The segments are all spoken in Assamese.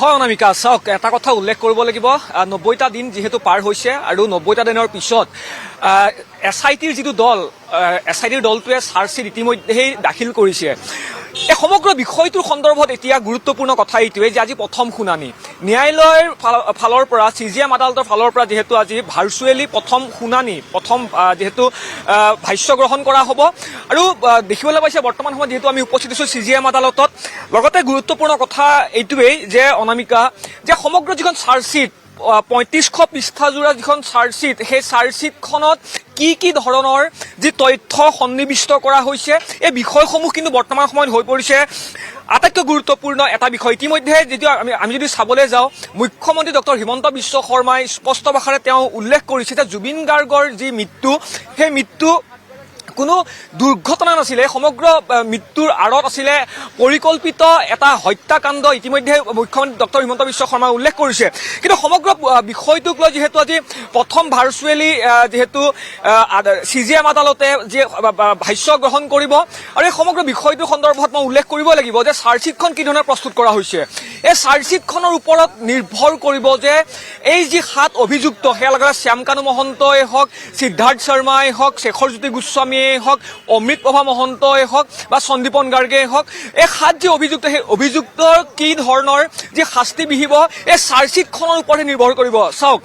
হয় অনামিকা, চাওক এটা কথা উল্লেখ কৰিব লাগিব, 90টা দিন যিহেতু পাৰ হৈছে আৰু 90টা দিনৰ পিছত SITৰ যিটো দল, SITৰ দলটোৱে চাৰ্জশ্বিট ইতিমধ্যেই দাখিল কৰিছে। এই সমগ্ৰ বিষয়টোৰ সন্দৰ্ভত এতিয়া গুৰুত্বপূৰ্ণ কথা এইটোৱে যে আজি প্ৰথম শুনানি ন্যায়ালয়ৰ ফালৰ পৰা, CJM আদালতৰ ফালৰ পৰা যিহেতু আজি ভাৰ্চুৱেলি প্ৰথম শুনানি, যিহেতু ভাষ্য গ্ৰহণ কৰা হ'ব। আৰু দেখিবলৈ পাইছে বৰ্তমান সময়ত যিহেতু আমি উপস্থিত আছোঁ CJM আদালতত, লগতে গুৰুত্বপূৰ্ণ কথা এইটোৱেই যে অনামিকা, যে সমগ্ৰ যিখন চাৰ্জশ্বিট 3500 পৃষ্ঠাজোৰা যিখন চাৰ্জশ্বিট, সেই চাৰ্জশ্বিটখনত কি ধৰণৰ যি তথ্য সন্নিৱিষ্ট কৰা হৈছে, এই বিষয়সমূহ কিন্তু বৰ্তমান সময়ত হৈ পৰিছে আটাইতকৈ গুৰুত্বপূৰ্ণ এটা বিষয়। ইতিমধ্যে যেতিয়া আমি যদি চাবলৈ যাওঁ, মুখ্যমন্ত্ৰী ডক্টৰ হিমন্ত বিশ্ব শৰ্মাই স্পষ্ট ভাষাৰে তেওঁ উল্লেখ কৰিছে যে জুবিন গাৰ্গৰ যি মৃত্যু, সেই মৃত্যু কোনো দুৰ্ঘটনা নাছিলে, সমগ্ৰ মৃত্যুৰ আঁৰত আছিলে পৰিকল্পিত এটা হত্যাকাণ্ড। ইতিমধ্যে মুখ্যমন্ত্ৰী ডক্টৰ হিমন্ত বিশ্ব শৰ্মাই উল্লেখ কৰিছে। কিন্তু সমগ্ৰ বিষয়টোক লৈ যিহেতু আজি প্ৰথম ভাৰ্চুৱেলি যিহেতু CJM আদালতে যি ভাষ্য গ্ৰহণ কৰিব, আৰু এই সমগ্ৰ বিষয়টোৰ সন্দৰ্ভত মই উল্লেখ কৰিব লাগিব যে চাৰ্জশ্বিটখন কি ধৰণে প্ৰস্তুত কৰা হৈছে। এই চাৰ্জশ্বিটখনৰ ওপৰত নিৰ্ভৰ কৰিব যে এই যি 7 অভিযুক্ত, সেয়া লগতে শ্যামকানু মহন্তই হওক, সিদ্ধাৰ্থ শৰ্মাই হওক, শেখৰজ্যোতি গোস্বামীয়ে হওক, অমৃতপ্ৰভা মহন্তই হওক বা সন্দীপন গাৰ্গে হওক, এই 7 যি অভিযুক্ত, সেই অভিযুক্তৰ কি ধৰণৰ যি শাস্তি বিহিব, এই চাৰ্জশ্বিটখনৰ ওপৰতে নিৰ্ভৰ কৰিব। চাওক,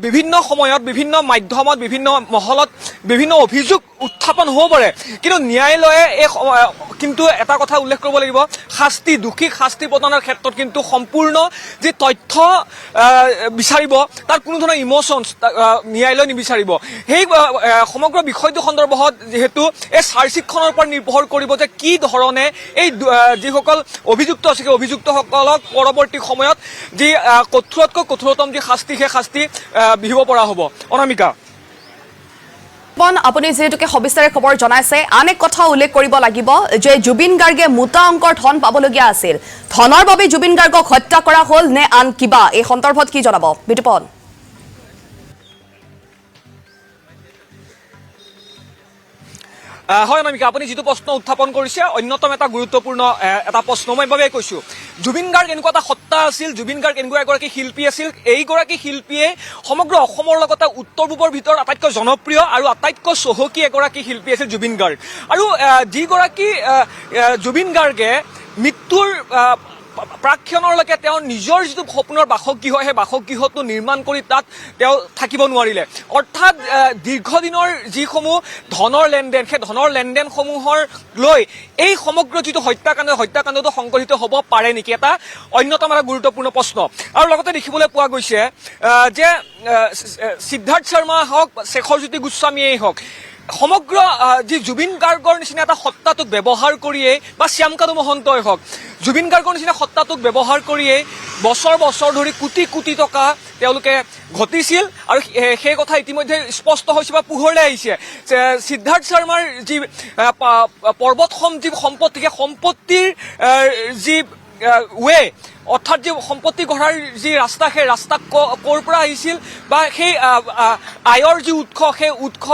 বিভিন্ন সময়ত, বিভিন্ন মাধ্যমত, বিভিন্ন মহলত বিভিন্ন অভিযোগ উত্থাপন হ'ব পাৰে, কিন্তু ন্যায়ালয়ে কিন্তু এটা কথা উল্লেখ কৰিব লাগিব, দোষীক শাস্তি প্ৰদানৰ ক্ষেত্ৰত কিন্তু সম্পূৰ্ণ যি তথ্য বিচাৰিব, তাৰ কোনো ধৰণৰ ইম'চনছ ন্যায়ালয়ে নিবিচাৰিব। সেই সমগ্ৰ বিষয়টো সন্দৰ্ভত যিহেতু এই চাৰ্জশ্বিটখনৰ ওপৰত নিৰ্ভৰ কৰিব যে কি ধৰণে এই যিসকল অভিযুক্ত আছে, সেই অভিযুক্তসকলক পৰৱৰ্তী সময়ত যি কঠোৰতকৈ কঠোৰতম যি শাস্তি, সেই শাস্তি বিহিব পৰা হ'ব। অনামিকা, আপুনি যিহেতুকে সবিস্তাৰে খবৰ জনাইছে, আন এক কথা উল্লেখ কৰিব লাগিব যে জুবিন গাৰ্গে মোটা অংকৰ ধন পাবলগীয়া আছিল। ধনৰ বাবে জুবিন গাৰ্গক হত্যা কৰা হ'ল নে আন কিবা, এই সন্দৰ্ভত কি জনাব বিতুপন? হয় অনামিকা, আপুনি যিটো প্ৰশ্ন উত্থাপন কৰিছে অন্যতম এটা গুৰুত্বপূৰ্ণ এটা প্ৰশ্ন। মই এইবাবেই কৈছোঁ, জুবিন গাৰ্গ এনেকুৱা এটা সত্তা আছিল, জুবিন গাৰ্গ এনেকুৱা এগৰাকী শিল্পী আছিল, এইগৰাকী শিল্পীয়ে সমগ্ৰ অসমৰ লগতে উত্তৰ পূবৰ ভিতৰত আটাইতকৈ জনপ্ৰিয় আৰু আটাইতকৈ চহকী এগৰাকী শিল্পী আছিল জুবিন গাৰ্গ। আৰু যিগৰাকী জুবিন গাৰ্গে মৃত্যুৰ প্ৰাক্ষণলৈকে তেওঁৰ নিজৰ যিটো সপোনৰ বাসগৃহ, সেই বাসগৃহটো নিৰ্মাণ কৰি তাত তেওঁ থাকিব নোৱাৰিলে। অৰ্থাৎ দীৰ্ঘদিনৰ যিসমূহ ধনৰ লেনদেন, সেই ধনৰ লেনদেনসমূহৰ লৈ এই সমগ্ৰ যিটো হত্যাকাণ্ডটো সংঘটিত হ'ব পাৰে নেকি, এটা অন্যতম এটা গুৰুত্বপূৰ্ণ প্ৰশ্ন। আৰু লগতে দেখিবলৈ পোৱা গৈছে যে সিদ্ধাৰ্থ শৰ্মা হওক, শেখৰজ্যোতি গোস্বামীয়েই হওক, সমগ্ৰ যি জুবিন গাৰ্গৰ নিচিনা এটা সত্তাটোক ব্যৱহাৰ কৰিয়েই, বা শ্যামকানু মহন্তই হওক, জুবিন গাৰ্গৰ নিচিনা সত্তাটোক ব্যৱহাৰ কৰিয়েই বছৰ বছৰ ধৰি কোটি টকা তেওঁলোকে ঘটিছিল। আৰু সেই কথা ইতিমধ্যে স্পষ্ট হৈছে বা পোহৰলৈ আহিছে। সিদ্ধাৰ্থ শৰ্মাৰ যি পৰ্বতসম যি সম্পত্তি, সেই সম্পত্তিৰ যি অৰ্থাৎ যি সম্পত্তি গঢ়াৰ যি ৰাস্তা, সেই ৰাস্তা ক'ৰ পৰা আহিছিল বা সেই আয়ৰ যি উৎস, সেই উৎস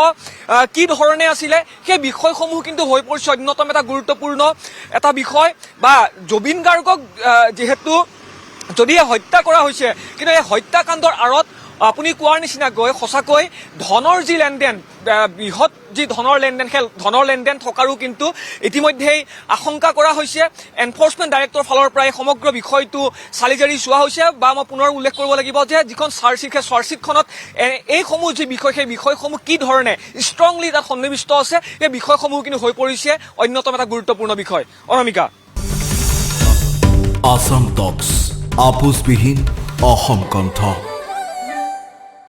কি ধৰণে আছিলে, সেই বিষয়সমূহ কিন্তু হৈ পৰিছে অন্যতম এটা গুৰুত্বপূৰ্ণ এটা বিষয়। বা জুবিন গাৰ্গক যিহেতু যদিহে হত্যা কৰা হৈছে, কিন্তু এই হত্যাকাণ্ডৰ আঁৰত আপুনি কোৱাৰ নিচিনাকৈ সঁচাকৈ ধনৰ যি লেনদেন, বৃহৎ যি ধনৰ লেনদেন, সেই ধনৰ লেনদেন থকাৰো কিন্তু ইতিমধ্যেই আশংকা কৰা হৈছে। এনফৰ্চমেণ্ট ডাইৰেক্টৰৰ ফালৰ পৰাই সমগ্ৰ বিষয়টো চালি জাৰি চোৱা হৈছে। বা মই পুনৰ উল্লেখ কৰিব লাগিব যে যিখন চাৰ্জশ্বিট, সেই চাৰ্জশ্বিটখনত এইসমূহ যি বিষয়, সেই বিষয়সমূহ কি ধৰণে ষ্ট্ৰংলি তাত সন্নিৱিষ্ট আছে, সেই বিষয়সমূহ কিন্তু হৈ পৰিছে অন্যতম এটা গুৰুত্বপূৰ্ণ বিষয়। অনামিকা, আসাম টক্স, আপোচবিহীন অসম কণ্ঠ।